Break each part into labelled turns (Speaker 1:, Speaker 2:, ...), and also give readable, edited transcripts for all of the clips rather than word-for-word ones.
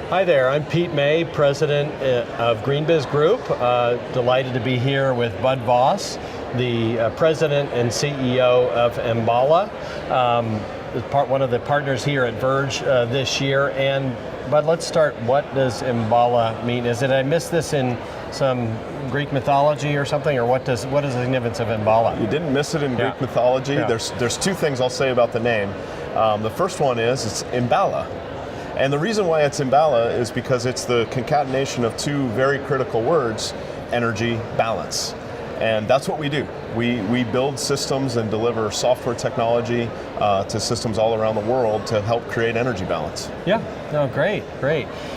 Speaker 1: Hi there, I'm Pete May, President of GreenBiz Group. Delighted to be here with Bud Voss, the President and CEO of Enbala, one of the partners here at VERGE this year. And Bud, let's start. What does Enbala mean? Did I miss this in some Greek mythology or something, or what is the significance of Enbala?
Speaker 2: You didn't miss it in Greek mythology.
Speaker 1: Yeah.
Speaker 2: There's two things I'll say about the name. The first one is it's Enbala. And the reason why it's Enbala is because it's the concatenation of two very critical words, energy, balance. And that's what we do. We build systems and deliver software technology to systems all around the world to help create energy balance.
Speaker 1: Yeah, no, great.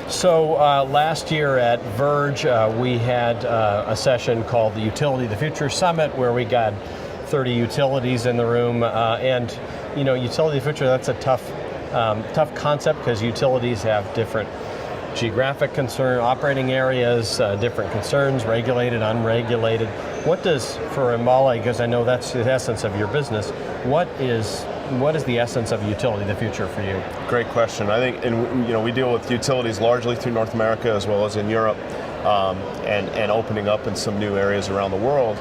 Speaker 1: So last year at VERGE, we had a session called the Utility of the Future Summit, where we got 30 utilities in the room. And you know, Utility of the Future, that's a tough concept because utilities have different geographic operating areas, different concerns, regulated, unregulated. What does, for Enbala, because I know that's the essence of your business, what is the essence of Utility of the Future for you?
Speaker 2: Great question. I think, and we deal with utilities largely through North America as well as in Europe, and opening up in some new areas around the world.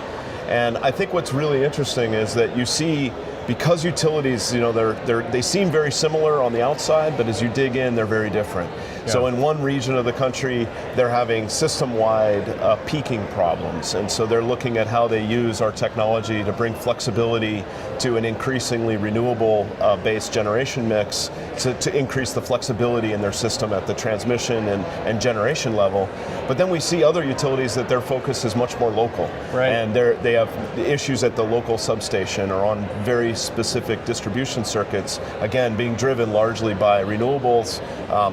Speaker 2: And I think what's really interesting is that you see, because utilities, they seem very similar on the outside, but as you dig in, they're very different. Yeah. So in one region of the country, they're having system-wide peaking problems, and so they're looking at how they use our technology to bring flexibility to an increasingly renewable-based generation mix to increase the flexibility in their system at the transmission and generation level. But then we see other utilities that their focus is much more local,
Speaker 1: right?
Speaker 2: And they have issues at the local substation or on very specific distribution circuits, again, being driven largely by renewables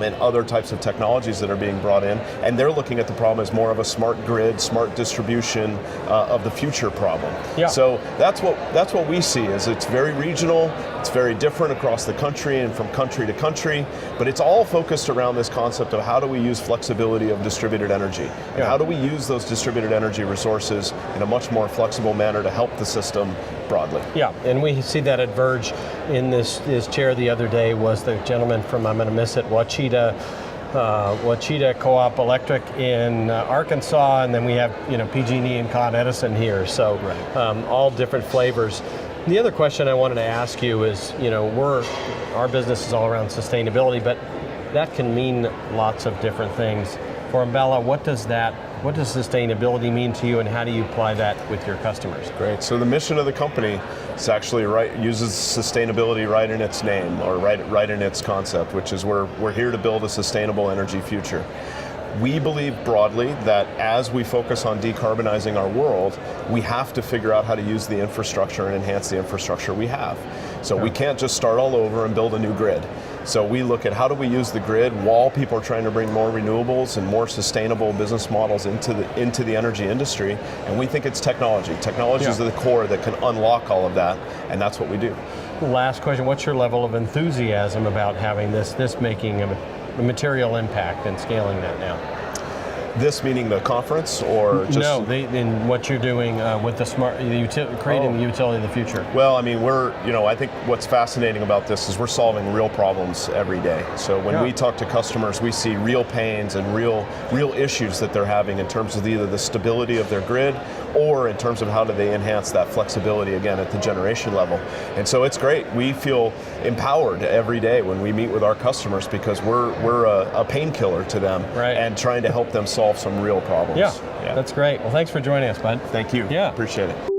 Speaker 2: and other types of technologies that are being brought in. And they're looking at the problem as more of a smart grid, smart distribution of the future problem.
Speaker 1: Yeah.
Speaker 2: So that's what we see, is it's very regional, it's very different across the country and from country to country, but it's all focused around this concept of how do we use flexibility of distributed energy, and how do we use those distributed energy resources in a much more flexible manner to help the system broadly.
Speaker 1: Yeah, and we see that at VERGE. In this chair the other day was the gentleman from, I'm going to miss it, Wachita Co-op Electric in Arkansas, and then we have PG&E and Con Edison here. So all different flavors. The other question I wanted to ask you is, our business is all around sustainability, but that can mean lots of different things. For Enbala, what does sustainability mean to you, and how do you apply that with your customers?
Speaker 2: Great. So the mission of the company is actually uses sustainability right in its name, or right in its concept, which is we're here to build a sustainable energy future. We believe broadly that as we focus on decarbonizing our world, we have to figure out how to use the infrastructure and enhance the infrastructure we have. So we can't just start all over and build a new grid. So we look at how do we use the grid while people are trying to bring more renewables and more sustainable business models into the energy industry, and we think it's technology. Technology is the core that can unlock all of that, and that's what we do.
Speaker 1: Last question, what's your level of enthusiasm about having this making a material impact and scaling that now?
Speaker 2: This meaning the conference, or just...
Speaker 1: No, in what you're doing with creating the utility of the future.
Speaker 2: Well, I mean, I think what's fascinating about this is we're solving real problems every day. So when we talk to customers, we see real pains and real issues that they're having in terms of either the stability of their grid or in terms of how do they enhance that flexibility again at the generation level. And so it's great. We feel empowered every day when we meet with our customers because we're a painkiller to them, and trying to help them solve some real problems.
Speaker 1: Yeah, that's great. Well, thanks for joining us, Bud.
Speaker 2: Thank you.
Speaker 1: Yeah.
Speaker 2: Appreciate it.